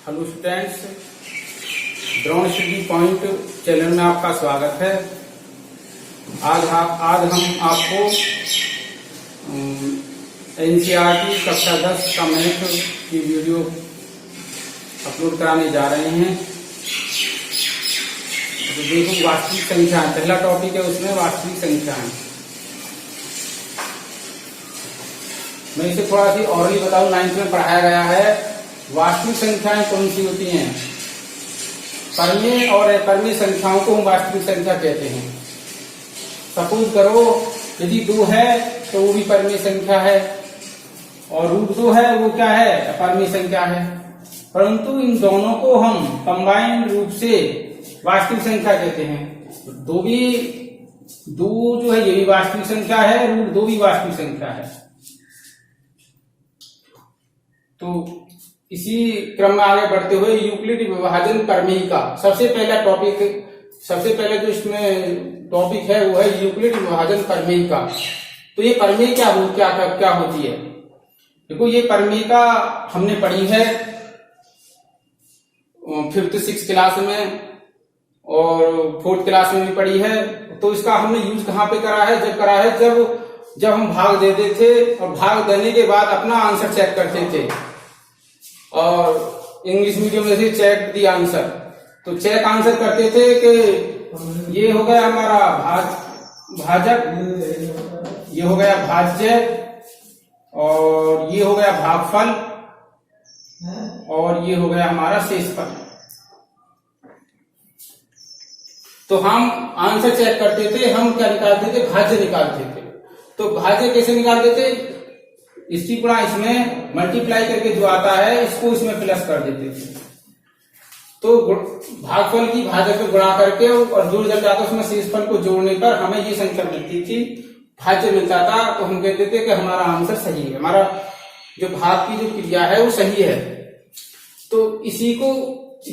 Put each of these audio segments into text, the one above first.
Hello students, Drona study point channel में आपका स्वागत है। आज हम आपको एनसीईआरटी कक्षा 10 का मैथ की वीडियो अपलोड कराने जा रहे हैं। तो देखो, वास्तविक संख्या पहला टॉपिक है, उसमें वास्तविक संख्या है। मैं इसे थोड़ा सी और ही बताऊं, 9th में पढ़ाया गया है। वास्तविक संख्याएं कौन सी होती हैं? परमेय और अपरमेय संख्याओं को हम वास्तविक संख्या कहते हैं। सपोज करो, यदि 2 है तो वो भी परमेय संख्या है, और √2 है वो क्या है? अपरमेय संख्या है। परंतु इन दोनों को हम कंबाइंड रूप से वास्तविक संख्या कहते हैं। दो जो है ये भी वास्तविक संख्या है, √2 भी वास्तविक संख्या है। तो इसी क्रम में आगे बढ़ते हुए यूक्लिड विभाजन परमेय का सबसे पहले जो इसमें टॉपिक है वो है यूक्लिड विभाजन परमेय का। तो ये परमेय क्या होती है? देखो, ये परमेय का हमने पढ़ी है 5th 6th क्लास में और 4th क्लास में भी पढ़ी है। तो इसका हमने यूज कहाँ पे करा है? जब हम भाग देते थे और भाग देने के बाद अपना आंसर चेक करते थे, और इंग्लिश मीडियम में से चेक दी आंसर। तो चेक आंसर करते थे कि ये हो गया हमारा भाजक, ये हो गया भाज्य, और ये हो गया भागफल, और ये हो गया हमारा शेषफल। तो हम आंसर चेक करते थे, हम क्या निकालते थे? भाज्य निकालते थे। तो भाज्य कैसे निकालते थे? इसकी गुणा इसमें मल्टीप्लाई करके जो आता है इसको इसमें प्लस कर देते थे। तो भागफल की भाजक को गुणा करके और जोड़ जाता था, उसमें शेषफल को जोड़ने पर हमें ये संख्या मिलती थी, भाज्य मिलता था। तो हम कहते थे कि हमारा आंसर सही है, हमारा जो भाग की जो क्रिया है वो सही है। तो इसी को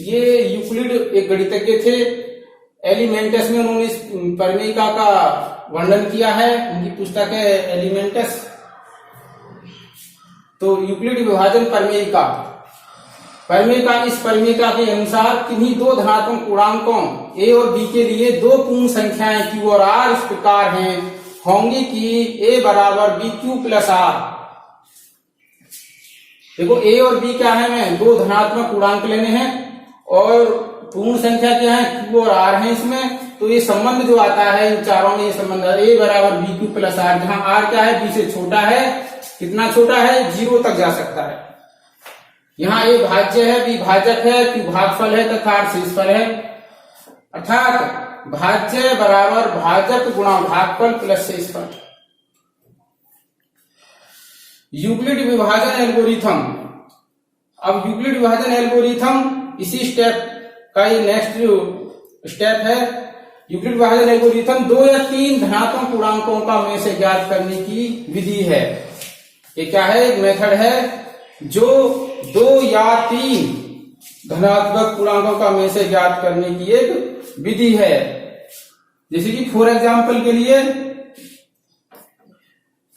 ये यूक्लिड एक गणितज्ञ थे, एलिमेंटस में उन्होंने इस परमेयिका का वर्णन किया है। उनकी पुस्तक है एलिमेंटस। तो यूक्लिड विभाजन परमेयिका इस परमेयिका के अनुसार किन्हीं 2 धनात्मक पूर्णांकों a और b के लिए 2 पूर्ण संख्याएं q और r इस प्रकार हैं होंगी कि a बराबर bq प्लस r। देखो, a और b क्या है? मैं 2 धनात्मक पूर्णांक लेने हैं और पूर्ण संख्या क्या है? q और r है इसमें। तो ये संबंध जो आता है इन चारों में, ये संबंध a बराबर bq प्लस r, जहां r क्या है? b से छोटा है। कितना छोटा है? 0 तक जा सकता है। यहाँ a भाज्य है, b भाजक है, q भागफल है तथा r शेषफल है। अर्थात भाज्य बराबर भाजक गुणा भागफल प्लस शेषफल। यूक्लिड विभाजन एल्गोरिथम। अब यूक्लिड विभाजन एल्गोरिथम इसी स्टेप का ही नेक्स्ट जो स्टेप है। यूक्लिड विभाजन एल्गोरिथम 2 या 3 धनात्मक पूर्णांकों का में से ज्ञात करने की विधि है। ये क्या है? एक मेथड है जो 2 या 3 धनात्मक पूर्णांकों का में से ज्ञात करने की एक विधि है। जैसे कि फॉर एग्जांपल के लिए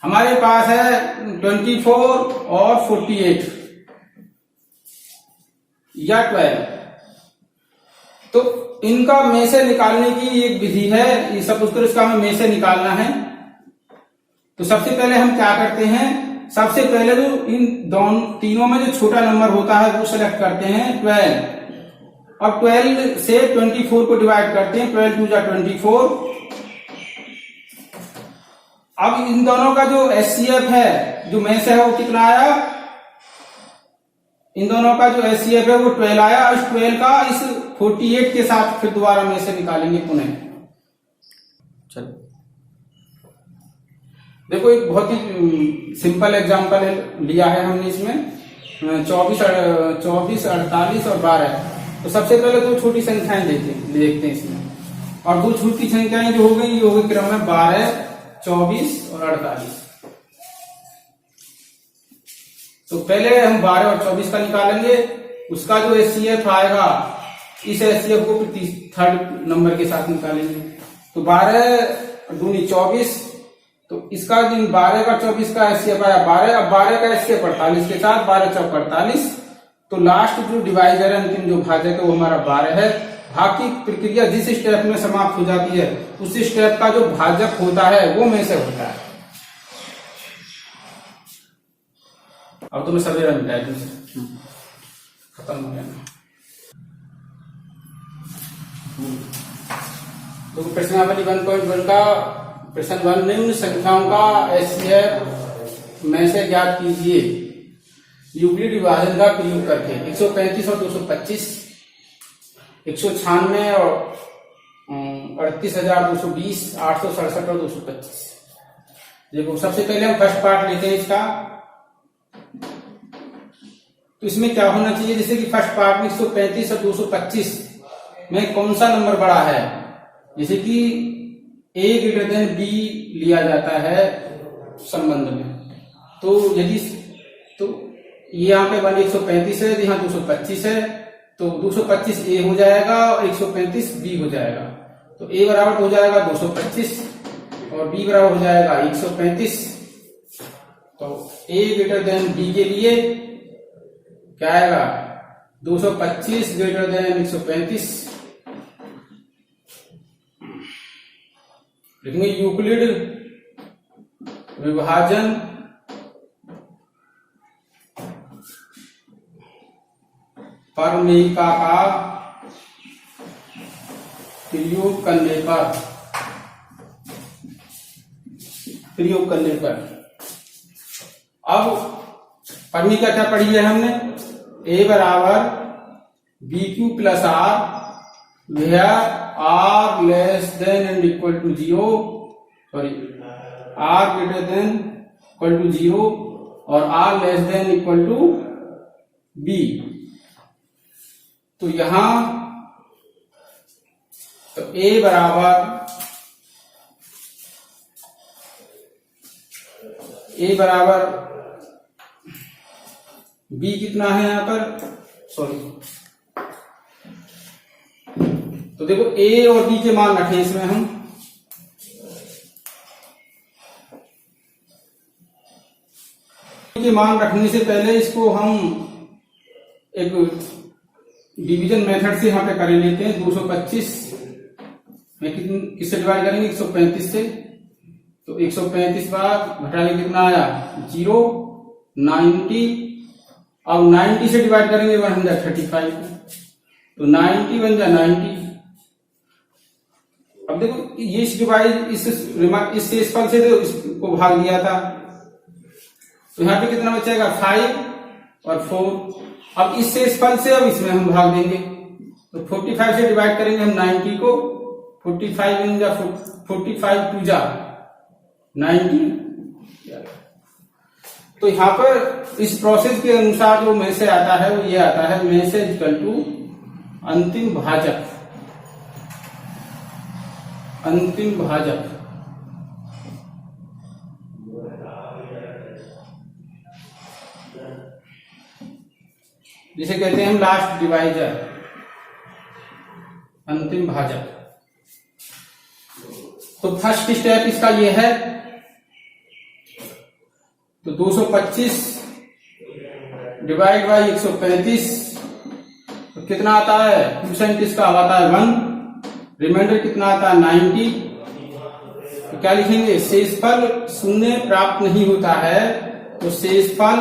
हमारे पास है 24 और 48 या 12। तो इनका में से निकालने की एक विधि है। ये सब उसको इसका हमें में से निकालना है। तो सबसे पहले हम क्या करते हैं? सबसे पहले तो इन तीनों में जो छोटा नंबर होता है वो सेलेक्ट करते हैं 12। अब 12 से 24 को डिवाइड करते हैं, 12 2 जा 24। अब इन दोनों का जो एचसीएफ है, जो में से है, वो कितना आया? इन दोनों का जो एचसीएफ है वो 12 आया। इस 12 का इस 48 के साथ फिर दोबारा में से निकालेंगे पुनः। चलो देखो, एक बहुत ही सिंपल एग्जांपल लिया है हमने इसमें 24, 48 और 12। तो सबसे पहले 2 छोटी संख्याएं देखते हैं इसमें। और 2 छोटी संख्याएं जो हो गई, ये हो गई क्रम में 12, 24 और 48। तो पहले हम 12 और 24 का निकालेंगे। उसका जो एचसीएफ आएगा, इस एचसीएफ को 3rd नंबर के साथ निकालेंगे। तो 12 दूनी 24। तो इसका 12 का 24 का एचसीएफ आया 12। अब 12 का एचसीएफ 48 के साथ 12 चौक 48 तो लास्ट जो डिवाइजर है, अंतिम जो भाजक है, वो हमारा 12 है। भाग की प्रक्रिया जिस स्टेप में समाप्त हो जाती है, उस स्टेप का जो भाजक होता है वो में से होता है। अब तो मैं सवेरा मिटाया खत्म हो गया। तो प्रश्नावली 1.1 का प्रश्न 1, निम्न संख्याओं का एचसीएफ में से ज्ञात कीजिए यूक्लिड विभाजन का प्रयोग करके। 135 और 225, 196 और 38,220, 867 और 225। देखो सबसे पहले हम फर्स्ट पार्ट लेते हैं इसका। तो इसमें क्या होना चाहिए, जैसे कि फर्स्ट पार्ट में 135 और 225 में कौन सा नंबर बड़ा है, जैसे कि a ग्रेटर देन b लिया जाता है संबंध में। तो यदि तो यहाँ पे 135 है, यहाँ 225 है, तो 225 a हो जाएगा और 135 b हो जाएगा। तो a बराबर हो जाएगा 225 और b बराबर हो जाएगा 135। तो a ग्रेटर देन b के लिए क्या आएगा, 225 ग्रेटर देन 135। लिखेंगे यूक्लिड विभाजन परमेयिका का प्रयोग करने पर अब परमेयिका क्या पढ़ी है हमने, a बराबर BQ plus R where R less than and equal to 0, sorry R greater than equal to 0 और R less than equal to B। तो यहां तो A बराबर B कितना है यहां पर, सॉरी, तो देखो A और B के मान रखें इसमें हम। के मान रखने से पहले इसको हम एक डिवीजन मेथड से यहाँ पे कर लेते हैं। 225 में किससे डिवाइड करेंगे, 135 से। तो 135 बाद घटाएंगे कितना आया, 0, 90। अब 90 से डिवाइड करेंगे 135, तो 90 बन जाए 90। अब देखो ये डिवाइड इस शेषफल से तो इसको भाग दिया था, तो यहाँ पे कितना बचेगा, 5 और 4। अब इस शेषफल से अब इसमें हम भाग देंगे, तो 45 से डिवाइड करेंगे हम 90 को। 45 इन जा 45 टू जा 90। तो यहाँ पर इस प्रोसेस के अनुसार जो में से आता है वो ये आता है, में से इक्वल टू अंतिम भाजक। जिसे कहते हैं हम लास्ट डिवाइजर, अंतिम भाजक। तो फर्स्ट स्टेप इसका ये है। तो 225 डिवाइड बाई 135, तो कितना आता है, क्वोशिएंट इसका आता है 1, रिमाइंडर कितना आता है 90। तो क्या लिखेंगे, शेषफल शून्य प्राप्त नहीं होता है, तो शेषफल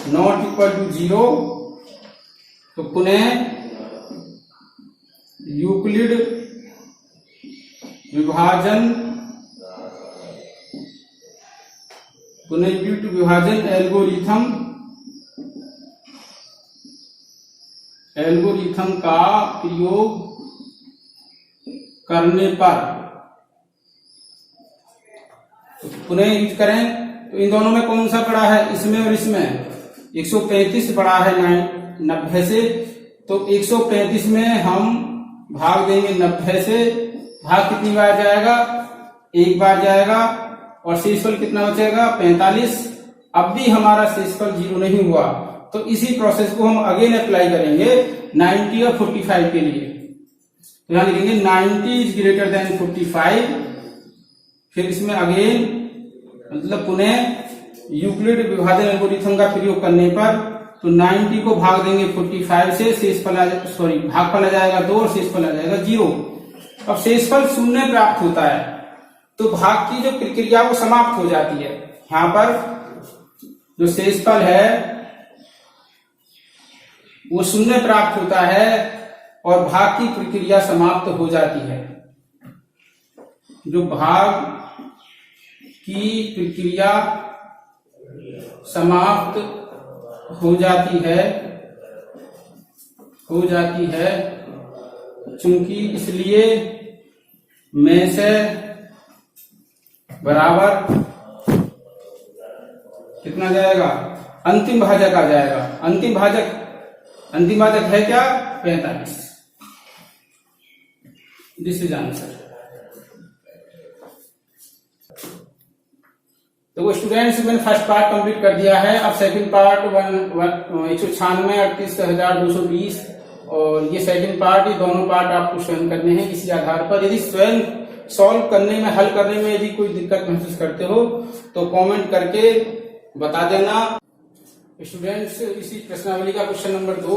नॉट इक्वल टू 0। तो पुनः यूक्लिड विभाजन एल्गोरिथम का प्रयोग करने पर, तो पुनः यूज करें। तो इन दोनों में कौन सा बड़ा है, इसमें और इसमें। 135 बड़ा है 90 से, तो 135 में हम भाग देंगे 90 से। भाग कितनी बार जाएगा, एक बार जाएगा, और शेषफल कितना बचेगा 45। अब भी हमारा शेषफल 0 नहीं हुआ, तो इसी प्रोसेस को हम अगेन अप्लाई करेंगे 90 और 45 के लिए। तो यहां लिखेंगे 90 इज ग्रेटर देन 45। फिर इसमें अगेन मतलब पुनः यूक्लिड विभाजन एल्गोरिथम का प्रयोग करने पर तो 90 को भाग देंगे 45 से, शेषफल भागफल आ जाएगा 2 और शेषफल आ जाएगा 0। अब शेषफल 0 प्राप्त होता है तो भाग की जो प्रक्रिया वो समाप्त हो जाती है। यहाँ पर जो शेषफल है वो 0 प्राप्त होता है और भाग की प्रक्रिया समाप्त हो जाती है। जो भाग की प्रक्रिया समाप्त हो जाती है चूंकि इसलिए में से बराबर कितना जाएगा, अंतिम भाजक आ जाएगा। अंतिम भाजक है क्या, 45। This is answer. तो वो स्टूडेंट्स मैंने फर्स्ट पार्ट कंप्लीट कर दिया है। अब सेकंड पार्ट 196 38,220 और ये सेकंड पार्ट, ये दोनों पार्ट आपको स्वयं करने हैं इसी आधार पर। यदि स्वयं सॉल्व करने में, हल करने में यदि कोई दिक्कत महसूस करते हो तो कमेंट करके बता देना। स्टूडेंट्स इसी प्रश्नावली का क्वेश्चन नंबर 2,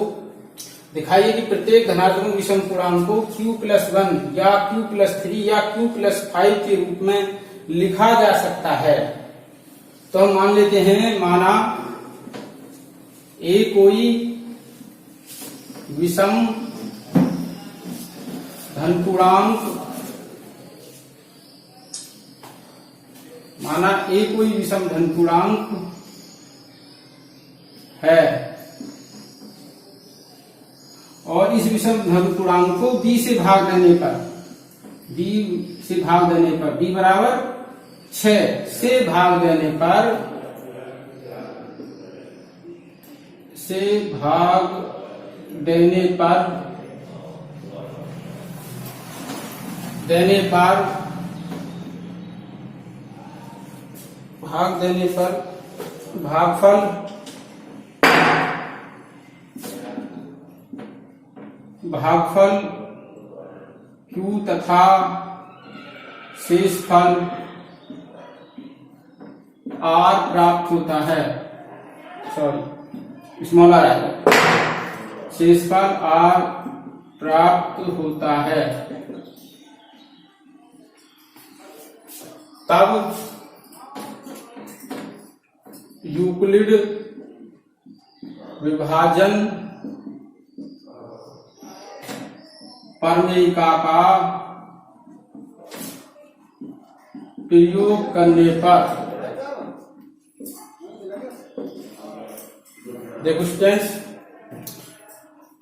दिखाइए कि प्रत्येक धनात्मक विषम पूर्णांक को q+1 या q+3 या q+5 के रूप में लिखा जा सकता है। तो हम मान लेते हैं, माना ए कोई विषम धनपूर्णांक, माना ए कोई विषम धनपूर्णांक है और इस विषम धनपूर्णांक को b से भाग देने पर b बराबर 6 से भाग देने पर भागफल q तथा शेषफल r प्राप्त होता है। स्मॉल r आएगा, शेषफल r प्राप्त होता है। तब यूक्लिड विभाजन प्रमेयिका का प्रयोग करने पर, देखो स्टूडेंट्स,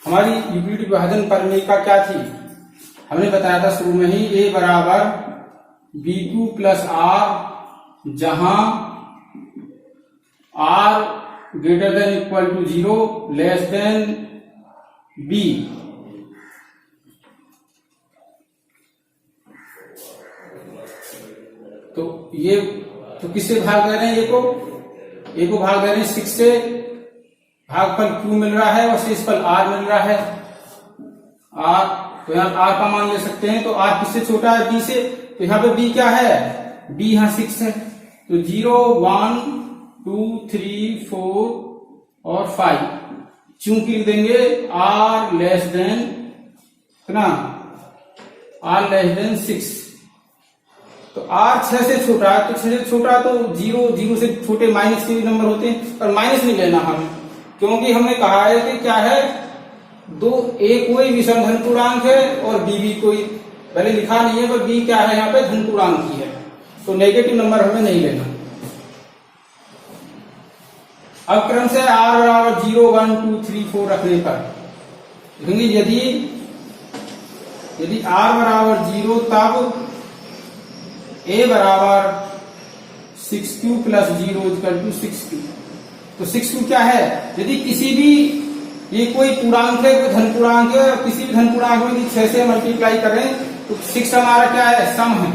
हमारी यूक्लिड विभाजन प्रमेयिका क्या थी, हमने बताया था शुरू में ही, a बराबर b2 + r, जहां r > 0 लेस देन b। तो ये तो किससे भाग दे रहे हैं, ए को भाग दे रहे हैं 6 से, भागफल q मिल रहा है और शेषफल r मिल रहा है। r तो यहाँ r का मान ले सकते हैं, तो r किससे छोटा है, b से, तो यहाँ पे b क्या है, b यहाँ 6 है, तो 0 1 2 3 4 और 5, चूंकि लिख देंगे r लेस देन कितना, r लेस देन 6। तो r 6 से छोटा है, तो 6 से छोटा तो 0 से छोटे माइनस के भी नंबर होते हैं, पर माइनस नहीं लेना हमें, क्योंकि हमने कहा है कि क्या है, a कोई विषम धनपूर्णांक है और b भी कोई, पहले लिखा नहीं है पर b क्या है यहाँ पे, धनपूर्णांक ही है, तो नेगेटिव नंबर हमें नहीं लेना। अब क्रम से r बराबर 0 1 2 3 4 रखने पर लिखेंगे, यदि r बराबर 0 तब a बराबर 6q + 0 = 6q। तो 6q क्या है, यदि किसी भी, ये कोई पूर्णांक है, कोई धनपूर्णांक है, और किसी भी धनपूर्णांक में 6 से मल्टीप्लाई करें तो 6 हमारा क्या है, सम है,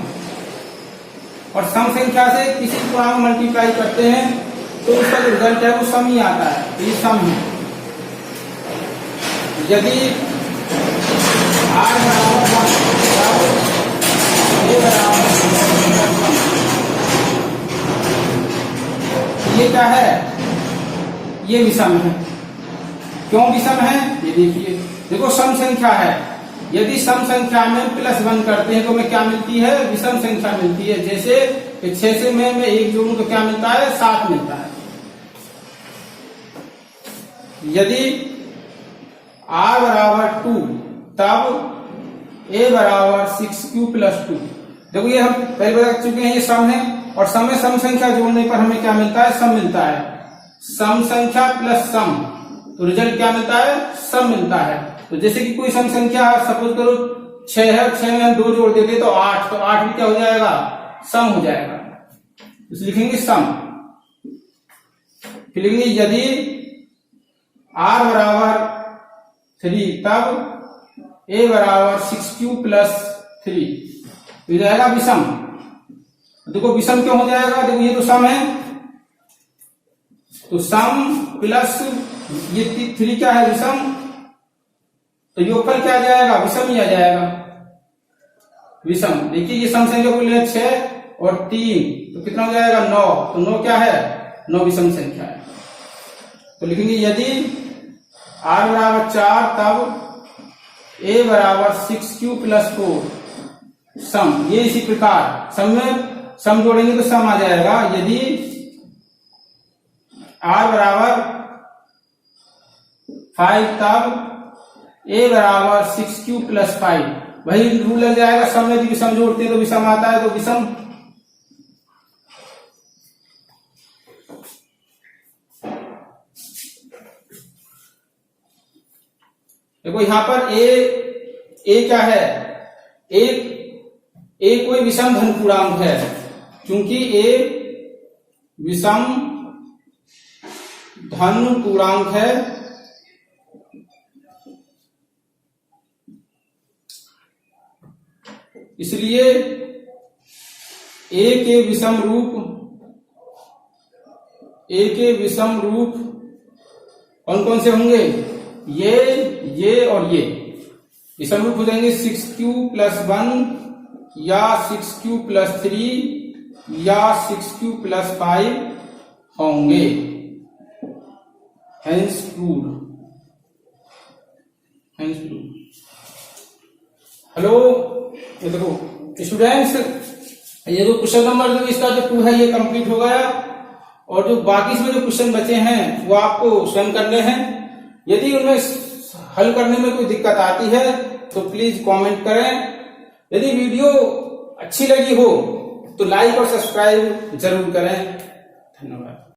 और सम संख्या से किसी पूर्णांक में मल्टीप्लाई करते हैं तो उसका जो रिजल्ट है वो सम ही आता है, तो ये सम है। यदि r ये क्या है, ये विषम है, क्यों विषम है ये देखिए। देखो सम संख्या है, यदि सम संख्या में +1 करते हैं तो हमें क्या मिलती है, विषम संख्या मिलती है। जैसे 6 से मैं 1 जोड़ूं तो क्या मिलता है, 7 मिलता है। यदि r बराबर 2 तब a बराबर 6q + 2। देखो ये हम पहले बता चुके हैं, ये सम है और सम में सम संख्या जोड़ने पर हमें क्या मिलता है, सम मिलता है। सम संख्या प्लस सम, तो रिजल्ट क्या मिलता है, सम मिलता है। तो जैसे कि कोई सम संख्या सपोज करो 6 है, 6 में हम 2 जोड़ देते तो 8, तो 8 भी क्या हो जाएगा, सम हो जाएगा। तो लिखेंगे सम। फिर लिखेंगे यदि r बराबर 3 तब a बराबर 6q + 3, हो जाएगा विषम। देखो विषम क्यों हो जाएगा, देखो ये तो सम है, तो सम प्लस ये 3 क्या है, विषम, तो योगफल क्या आ जाएगा, विषम ही आ जाएगा, विषम। देखिए ये सम संख्या बोल रहे हैं 6 और 3, तो कितना हो जाएगा, 9, तो 9 क्या है, 9 विषम संख्या है। तो लिखेंगे यदि r बराबर 4 तब a बराबर 6q + 4 सम। ये इसी प्रकार सम में सम जोड़ेंगे तो सम आ जाएगा। यदि r बराबर 5 तब a बराबर 6q + 5, वही रूल लग जाएगा, सम में यदि सम जोड़ते हैं तो विषम आता है, तो विषम। देखो यहां पर a क्या है, a कोई विषम धन पूर्णांक है, क्योंकि a विषम धन पूर्णांक है, इसलिए a के विषम रूप कौन कौन से होंगे, ये और ये विषम रूप हो जाएंगे 6q + 1 या 6q + 3 या 6q + 5 होंगे। Hence proved. हेलो, ये देखो स्टूडेंट्स, ये जो क्वेश्चन नंबर जो इसका जो 2 है ये कंप्लीट हो गया, और जो बाकी इसमें जो क्वेश्चन बचे हैं वो आपको स्वयं करने हैं। यदि उनमें हल करने में कोई दिक्कत आती है तो प्लीज कमेंट करें। यदि वीडियो अच्छी लगी हो तो लाइक और सब्सक्राइब जरूर करें। धन्यवाद।